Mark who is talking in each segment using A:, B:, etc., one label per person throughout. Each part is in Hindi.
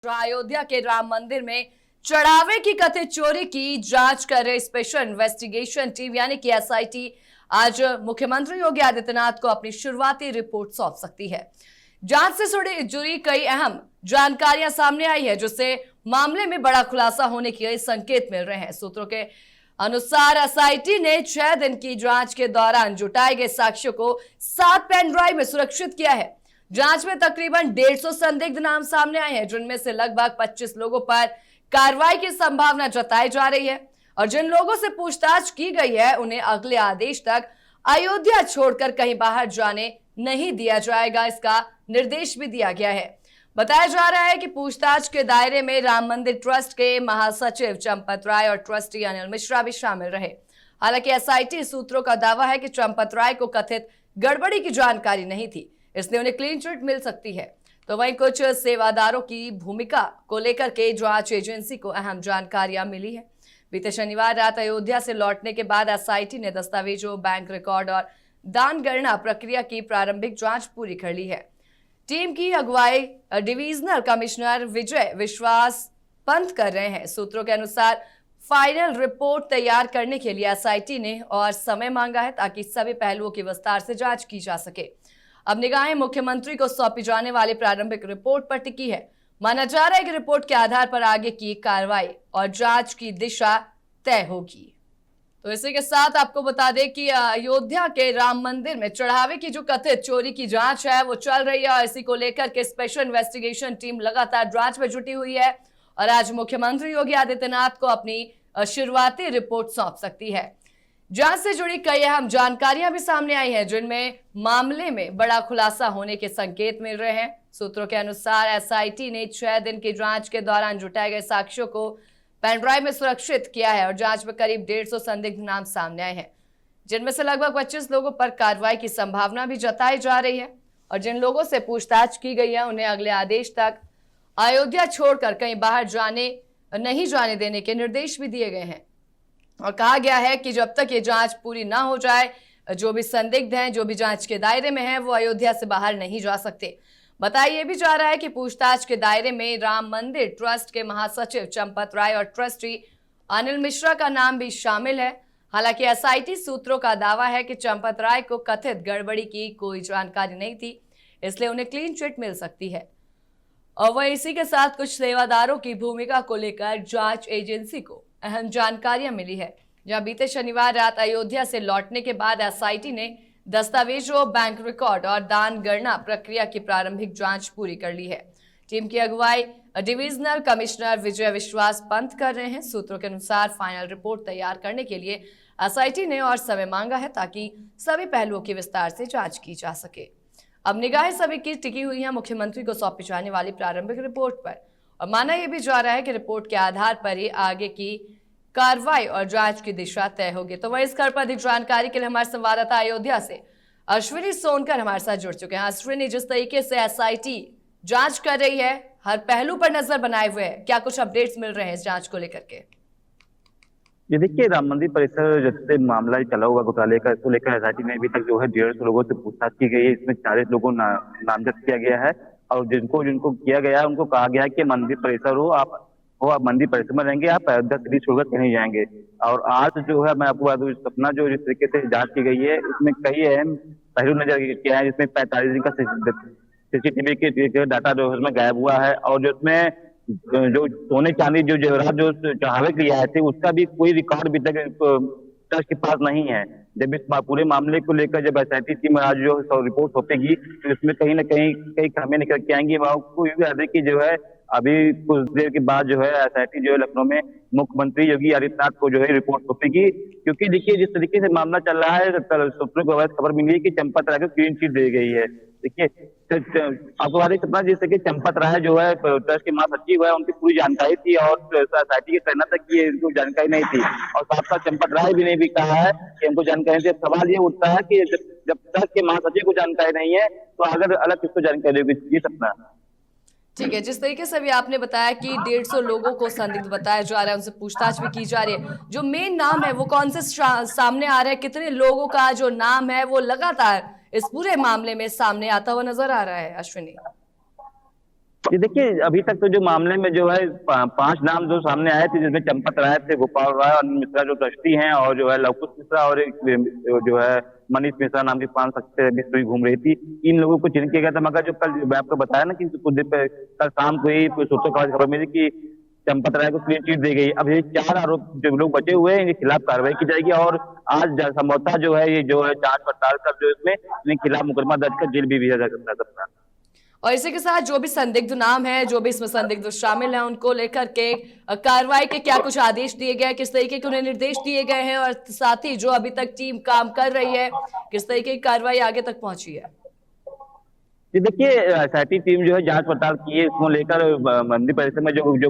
A: अयोध्या के राम मंदिर में चढ़ावे की कथित चोरी की जांच कर रही स्पेशल इन्वेस्टिगेशन टीम यानी कि एसआईटी आज मुख्यमंत्री योगी आदित्यनाथ को अपनी शुरुआती रिपोर्ट सौंप सकती है। जांच से जुड़ी कई अहम जानकारियां सामने आई है, जिससे मामले में बड़ा खुलासा होने के संकेत मिल रहे हैं। सूत्रों के अनुसार एसआईटी ने 6 दिन की जांच के दौरान जुटाए गए साक्ष्यों को 7 पेन ड्राइव में सुरक्षित किया है। जांच में तकरीबन 150 संदिग्ध नाम सामने आए हैं, जिनमें से लगभग 25 लोगों पर कार्रवाई की संभावना जताई जा रही है और जिन लोगों से पूछताछ की गई है उन्हें अगले आदेश तक अयोध्या छोड़कर कहीं बाहर जाने नहीं दिया जाएगा, इसका निर्देश भी दिया गया है। बताया जा रहा है कि पूछताछ के दायरे में राम मंदिर ट्रस्ट के महासचिव चंपत राय और ट्रस्टी अनिल मिश्रा भी शामिल रहे। हालांकि एसआईटी सूत्रों का दावा है कि चंपत राय को कथित गड़बड़ी की जानकारी नहीं थी, इसलिए उन्हें क्लीन चिट मिल सकती है। तो वहीं कुछ सेवादारों की भूमिका को लेकर के जांच एजेंसी को अहम जानकारियां मिली है। बीते शनिवार रात अयोध्या से लौटने के बाद एसआईटी ने दस्तावेजों, बैंक रिकॉर्ड और दान गणना प्रक्रिया की प्रारंभिक जांच पूरी कर ली है। टीम की अगुवाई डिविजनल कमिश्नर विजय विश्वास पंत कर रहे हैं। सूत्रों के अनुसार फाइनल रिपोर्ट तैयार करने के लिए एसआईटी ने और समय मांगा है, ताकि सभी पहलुओं की विस्तार से जांच की जा सके। अब निगाहें मुख्यमंत्री को सौंपी जाने वाली प्रारंभिक रिपोर्ट पर टिकी है। माना जा रहा है कि रिपोर्ट के आधार पर आगे की कार्रवाई और जांच की दिशा तय होगी। तो इसी के साथ आपको बता दें कि अयोध्या के राम मंदिर में चढ़ावे की जो कथित चोरी की जांच है वो चल रही है और इसी को लेकर के स्पेशल इन्वेस्टिगेशन टीम लगातार जांच में जुटी हुई है और आज मुख्यमंत्री योगी आदित्यनाथ को अपनी शुरुआती रिपोर्ट सौंप सकती है। जांच से जुड़ी कई अहम जानकारियां भी सामने आई हैं, जिनमें मामले में बड़ा खुलासा होने के संकेत मिल रहे हैं। सूत्रों के अनुसार एसआईटी ने 6 दिन की जांच के दौरान जुटाए गए साक्ष्यों को पेन ड्राइव में सुरक्षित किया है और जांच में करीब 150 संदिग्ध नाम सामने आए हैं, जिनमें से लगभग 25 लोगों पर कार्रवाई की संभावना भी जताई जा रही है और जिन लोगों से पूछताछ की गई है उन्हें अगले आदेश तक अयोध्या छोड़कर कहीं बाहर नहीं जाने देने के निर्देश भी दिए गए हैं और कहा गया है कि जब तक ये जांच पूरी ना हो जाए, जो भी संदिग्ध हैं, जो भी जांच के दायरे में हैं, वो अयोध्या से बाहर नहीं जा सकते। बताया ये भी जा रहा है कि पूछताछ के दायरे में राम मंदिर ट्रस्ट के महासचिव चंपत राय और ट्रस्टी अनिल मिश्रा का नाम भी शामिल है। हालांकि एसआईटी सूत्रों का दावा है कि चंपत राय को कथित गड़बड़ी की कोई जानकारी नहीं थी, इसलिए उन्हें क्लीन चिट मिल सकती है। और वह इसी के साथ कुछ सेवादारों की भूमिका को लेकर जांच एजेंसी को अहम जानकारियां मिली है। जहां बीते शनिवार रात अयोध्या से लौटने के बाद एसआईटी ने दस्तावेजों, बैंक रिकॉर्ड और दान गणना प्रक्रिया की प्रारंभिक जांच पूरी कर ली है। टीम की अगुवाई डिविजनल कमिश्नर विजय विश्वास पंत कर रहे हैं। सूत्रों के अनुसार फाइनल रिपोर्ट तैयार करने के लिए एसआईटी ने और समय मांगा है, ताकि सभी पहलुओं की विस्तार से जांच की जा सके। अब निगाहें सभी की टिकी हुई है मुख्यमंत्री को सौंपी जाने वाली प्रारंभिक रिपोर्ट पर और माना यह भी जा रहा है कि रिपोर्ट के आधार पर ही आगे की कार्रवाई और जांच की दिशा तय होगी। तो वह इस खबर पर अधिक जानकारी के लिए हमारे संवाददाता अयोध्या से अश्विनी सोनकर हमारे साथ जुड़ चुके हैं। अश्विनी, जिस तरीके से एसआईटी जांच कर रही है, हर पहलू पर नजर बनाए हुए है, क्या कुछ अपडेट्स मिल रहे हैं इस जांच को लेकर के?
B: ये देखिए, राम मंदिर परिसर जब से मामला चला हुआ घोटाले का, इसको लेकर एसआईटी में अभी तक जो है 150 लोगों से पूछताछ की गई है। इसमें 40 लोगों नामजद किया गया है और जिनको किया गया है उनको कहा गया है कि मंदिर परिसर हो, आप मंदिर परिसर में रहेंगे, आप अयोध्या सिटी छोड़कर कहीं जाएंगे। और आज जो है मैं आपको बता दूं, सपना जो जिस तरीके से जांच की गई है इसमें कई अहम पहलू नजर किया है, जिसमें 45 दिन का सीसीटीवी के डाटा जो उसमें गायब हुआ है और जो उसमें जो सोने चांदी जो जेवरात जो चढ़ावे के लिए आए थे उसका भी कोई रिकॉर्ड अभी तक ट्रस्ट के पास नहीं है। जब इस पूरे मामले को लेकर जब एसआईटी टीम आज जो रिपोर्ट सौंपेगी तो इसमें कहीं ना कहीं कई खामियां निकल के आएंगी। आपको ये भी याद है कि जो है अभी कुछ देर के बाद जो है एसआईटी जो है लखनऊ में मुख्यमंत्री योगी आदित्यनाथ को जो है रिपोर्ट सौंपेगी, क्योंकि देखिए जिस तरीके से मामला चल रहा है, सूत्रों को खबर मिली है कि चंपत राय को क्लीन चिट दे गई है। देखिए आपको बता दें सपना, जैसे कि चंपत राय जो है ट्रस्ट के महासचिव है, उनकी पूरी जानकारी थी और एसआईटी के कहना तक कि इनको जानकारी नहीं थी और साथ साथ चंपत राय भी ने भी कहा है कि हमको जानकारी थी। सवाल ये उठता है कि जब ट्रस्ट के महासचिव को जानकारी नहीं है तो अगर अलग किसको जानकारी होगी? ये सपना।
A: ठीक है, जिस तरीके से भी आपने बताया कि 150 लोगों को संदिग्ध बताया जा रहा है, उनसे पूछताछ भी की जा रही है, जो मेन नाम है वो कौन से सामने आ रहे हैं? कितने लोगों का जो नाम है वो लगातार इस पूरे मामले में सामने आता हुआ नजर आ रहा है? अश्विनी,
B: ये देखिए, अभी तक तो जो मामले में जो है 5 नाम जो सामने आए थे, जिसमें चंपत राय थे, गोपाल राय, अनिल मिश्रा जो ट्रस्टी हैं, और जो है लवकुश मिश्रा, और एक जो है मनीष मिश्रा नाम की 5 शख्सें भी स्टोरी घूम रही थी। इन लोगों को चिन्ह किया गया था, मगर जो कल मैं आपको बताया ना कि कुछ देर कल शाम को ही सूत्रों से खबर मिली कि चंपत राय को क्लीन चिट दी गई। अब ये 4 आरोप जो लोग बचे हुए हैं, इनके खिलाफ कार्रवाई की जाएगी, और आज संभवतः जो है ये जो है जांच पड़ताल कर जो इसमें इनके खिलाफ मुकदमा दर्ज कर जेल भी भेजा जा सकता है।
A: और इसी के साथ जो भी संदिग्ध नाम है, जो भी इसमें संदिग्ध शामिल हैं, उनको लेकर के कार्रवाई के क्या कुछ आदेश दिए गए हैं, किस तरीके के उन्हें निर्देश दिए गए हैं, और साथ ही जो अभी तक टीम काम कर रही है, किस तरीके की कार्रवाई आगे तक पहुंची है?
B: जी देखिए, एसआईटी टीम जो है जांच पड़ताल की है, इसको लेकर मंदिर परिसर में जो जो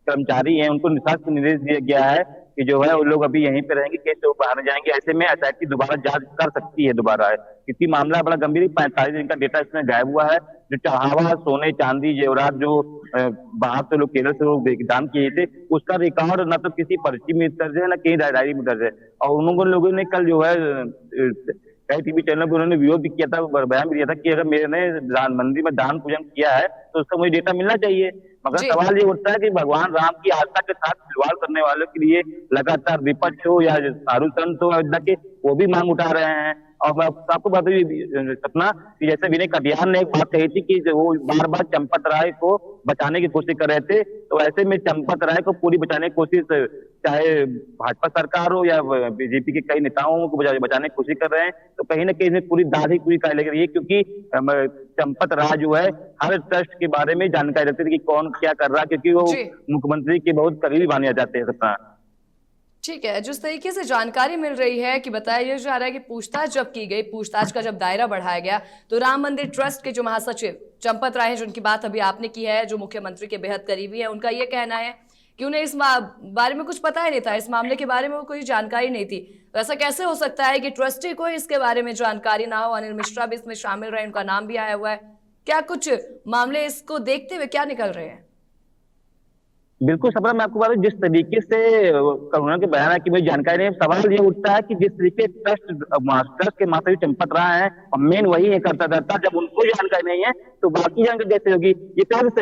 B: कर्मचारी हैं उनको निःशर्त निर्देश दिया गया है कि जो है वो लोग अभी यहीं पे रहेंगे, केस से बाहर नहीं जाएंगे। ऐसे में एसआईटी दोबारा जांच कर सकती है दोबारा है, क्योंकि मामला बड़ा गंभीर है। 45 दिन का डेटा इसमें गायब हुआ है। जो चढ़ावा सोने चांदी जेवरात जो बाहर से लोग केरल से लोग दान किए थे, उसका रिकॉर्ड न तो किसी पर्ची में दर्ज है, न कहीं डायरी में दर्ज है। और उन लोगों ने कल जो है कई टीवी चैनल पर उन्होंने विरोध भी किया था, बयान भी दिया था कि अगर मैंने मंदिर में दान पूजन किया है तो उसका मुझे डेटा मिलना चाहिए। मगर सवाल ये उठता है कि भगवान राम की आस्था के साथ खिलवाड़ करने वालों के लिए लगातार विपक्ष हो या साधु संत हो अयोध्या के, वो भी मांग उठा रहे हैं। और मैं आपको बता दूं सपना कि जैसे विनय कटियार ने एक बात कही थी कि वो बार बार चंपत राय को बचाने की कोशिश कर रहे थे, तो ऐसे में चंपत राय को पूरी बचाने की कोशिश चाहे भाजपा सरकार हो या बीजेपी के कई नेताओं को बचाने की कोशिश कर रहे हैं, तो कहीं ना कहीं इसमें पूरी दाढ़ी पूरी कार्य लग रही है। क्योंकि चंपत राय जो है हर ट्रस्ट के बारे में जानकारी रखते थे कि कौन क्या कर रहा है, क्योंकि वो मुख्यमंत्री के बहुत करीबी माने जाते हैं सपना।
A: ठीक है, जिस तरीके से जानकारी मिल रही है कि बताया जा रहा है कि पूछताछ जब की गई, पूछताछ का जब दायरा बढ़ाया गया, तो राम मंदिर ट्रस्ट के जो महासचिव चंपत राय हैं, जिनकी बात अभी आपने की है, जो मुख्यमंत्री के बेहद करीबी है, उनका यह कहना है कि उन्हें इस बारे में कुछ पता ही नहीं था, इस मामले के बारे में कोई जानकारी नहीं थी। तो ऐसा कैसे हो सकता है कि ट्रस्टी को इसके बारे में जानकारी ना हो? अनिल मिश्रा भी इसमें शामिल रहे, उनका नाम भी आया हुआ है। क्या कुछ मामले इसको देखते हुए क्या निकल रहे हैं?
B: बिल्कुल सबरा, मैं आपको बता दूं जिस तरीके से करुणा के बयान है कि मुझे जानकारी नहीं, सवाल ये उठता है कि जिस तरीके ट्रस्ट के माता चंपत रहा है और मेन वही है करता धरता, जब उनको जानकारी नहीं है तो बाकी जानकारी कैसे होगी? ये तरह से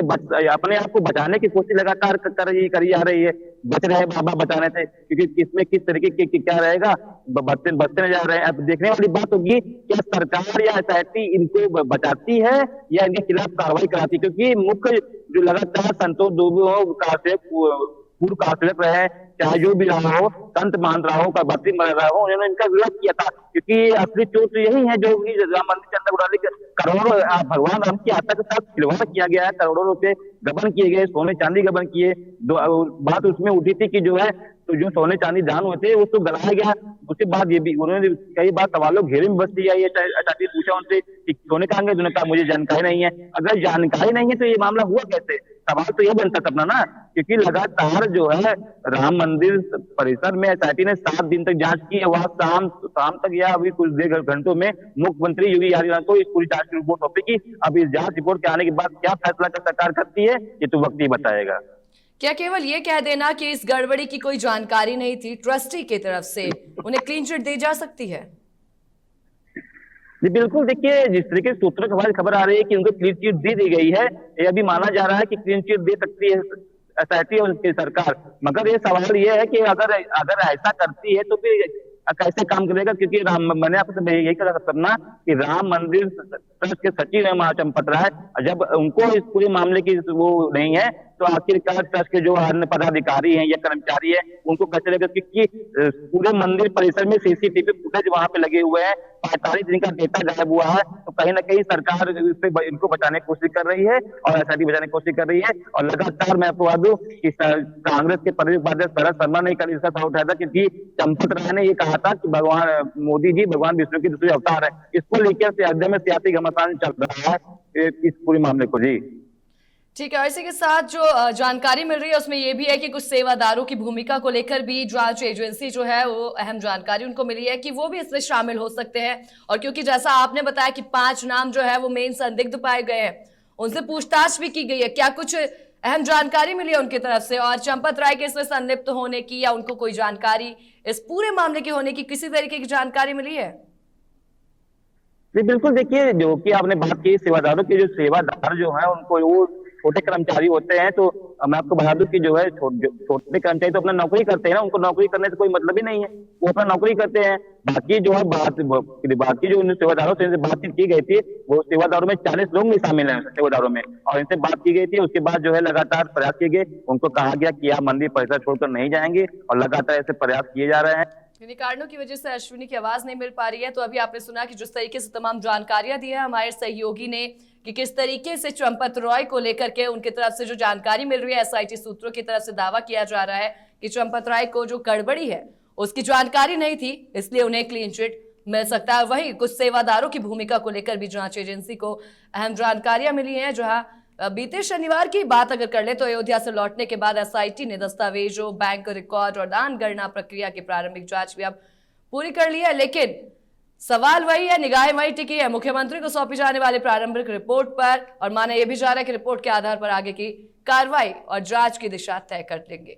B: अपने आप को बचाने की कोशिश लगातार करी जा रही है। बच रहे बाबा बचाने से, क्योंकि इसमें किस तरीके की क्या रहेगा, बचते जा रहे हैं। अब देखने वाली बात होगी क्या सरकार या एसआईटी इनको बचाती है या इनके खिलाफ कार्रवाई कराती है, क्योंकि मुख्य जो लगातार संतोष दुबे हो पूर्व कांसलर रहे, चाहे जो भी रहा हो, संत मान रहा हो, बत्ती मान रहा हो, उन्होंने इनका विरोध किया था। क्योंकि असली चोट तो यही है जो राम मंदिर के अंदर उड़ाने करोड़ों भगवान राम की आस्था के साथ खिलवाड़ किया गया है, करोड़ों रुपए गबन किए गए, सोने चांदी गबन किए। बात उसमें उठी थी कि जो है तो जो सोने चांदी दान हुए थे उसको गलाया गया। उसके बाद ये भी उन्होंने कई बार सवालों घेरे में बस दिया। ये पूछा उनसे कि सोने कहाँ गए, उन्होंने कहा मुझे जानकारी नहीं है। अगर जानकारी नहीं है तो ये मामला हुआ कैसे? सवाल तो ये बनता सपना ना, क्योंकि लगातार जो है राम मंदिर परिसर में एसआईटी ने 7 दिन तक जांच की है। वह शाम तक या अभी कुछ देर घंटों में मुख्यमंत्री योगी आदित्यनाथ को इस पूरी जांच की रिपोर्ट सौंपेगी। अब इस जांच रिपोर्ट के आने के बाद क्या फैसला सरकार करती है ये तो वक्त ही बताएगा।
A: क्या केवल ये कह देना कि इस गड़बड़ी की कोई जानकारी नहीं थी ट्रस्टी की तरफ से उन्हें क्लीन चिट दी जा सकती है?
B: जी बिल्कुल, देखिए जिस तरीके से सूत्रों के हमारी खबर आ रही है कि उनको क्लीन चिट दी गई है, ये अभी माना जा रहा है कि क्लीन चिट दे सकती है एसआईटी और उसकी सरकार। मगर ये सवाल ये है कि अगर ऐसा करती है तो फिर कैसे काम करेगा? क्योंकि मैंने आपसे यही कहा करना कि राम मंदिर ट्रस्ट के सचिव है महाचंपत राय, जब उनको इस पूरे मामले की वो नहीं है तो आखिरकार ट्रस्ट के जो अन्य पदाधिकारी हैं या कर्मचारी हैं उनको कैसे लगेगा? क्योंकि पूरे मंदिर परिसर में सीसीटीवी फुटेज वहां पे लगे हुए हैं, 45 दिन का डेटा गायब हुआ है, तो कहीं ना कहीं सरकार इनको बचाने की कोशिश कर रही है और एसआईटी बचाने की कोशिश कर रही है। और लगातार मैं आपको बता दूं कि कांग्रेस के प्रदेश उपाध्यक्ष शरद शर्मा ने कल इसका सवाल उठाया था, क्योंकि चंपत राय ने ये कहा था कि भगवान मोदी जी भगवान विष्णु के दूसरे अवतार है। इसको लेकर अयोध्या में सियासी घमासान चल रहा है इस पूरे मामले को। जी
A: ठीक है, इसी के साथ जो जानकारी मिल रही है उसमें यह भी है कि कुछ सेवादारों की भूमिका को लेकर भी जांच एजेंसी जो है वो अहम जानकारी उनको मिली है कि वो भी इसमें शामिल हो सकते हैं। और क्योंकि जैसा आपने बताया कि 5 नाम जो है वो मेन संदिग्ध पाए गए हैं, उनसे पूछताछ भी की गई है, क्या कुछ अहम जानकारी मिली है उनकी तरफ से? और चंपत राय के इसमें संलिप्त होने की या उनको कोई जानकारी इस पूरे मामले के होने की किसी तरीके की जानकारी मिली है?
B: जी बिल्कुल, देखिए जो कि आपने बात की सेवादारों के, जो सेवादार जो हैं उनको वो छोटे कर्मचारी होते हैं, तो मैं आपको बता दूं कि जो है जो छोटे कर्मचारी तो अपना नौकरी करते हैं ना, उनको नौकरी करने से कोई मतलब ही नहीं है, वो अपना नौकरी करते हैं। बाकी जो है बाकी जो उन सेवादारों से इनसे बातचीत की गई थी, वो सेवादारों में 40 लोग भी शामिल हैं सेवादारों में, और इनसे बात की गई थी। उसके बाद जो है लगातार प्रयास किए गए, उनको कहा गया कि आप मंदिर परिसर छोड़कर नहीं जाएंगे, और लगातार ऐसे प्रयास किए जा रहे हैं।
A: किन्हीं कारणों की वजह से अश्विनी की आवाज नहीं मिल पा रही है। तो अभी आपने सुना कि जिस तरीके से तमाम जानकारियां दी है हमारे सहयोगी ने, कि किस तरीके से चंपत रॉय को लेकर के उनकी तरफ से जो जानकारी मिल रही है, एसआईटी सूत्रों की तरफ से दावा किया जा रहा है कि चंपत रॉय को जो गड़बड़ी है उसकी जानकारी नहीं थी, इसलिए उन्हें क्लीन चिट मिल सकता है। वहीं कुछ सेवादारों की भूमिका को लेकर भी जांच एजेंसी को अहम जानकारियां मिली हैं। जहां बीते शनिवार की बात अगर कर ले तो अयोध्या से लौटने के बाद एसआईटी ने दस्तावेजों, बैंक रिकॉर्ड और दान गणना प्रक्रिया की प्रारंभिक जांच भी अब पूरी कर ली है। लेकिन सवाल वही है, निगाहें वही टिकी है मुख्यमंत्री को सौंपी जाने वाली प्रारंभिक रिपोर्ट पर, और माना यह भी जा रहा है कि रिपोर्ट के आधार पर आगे की कार्रवाई और जांच की दिशा तय कर लेंगे।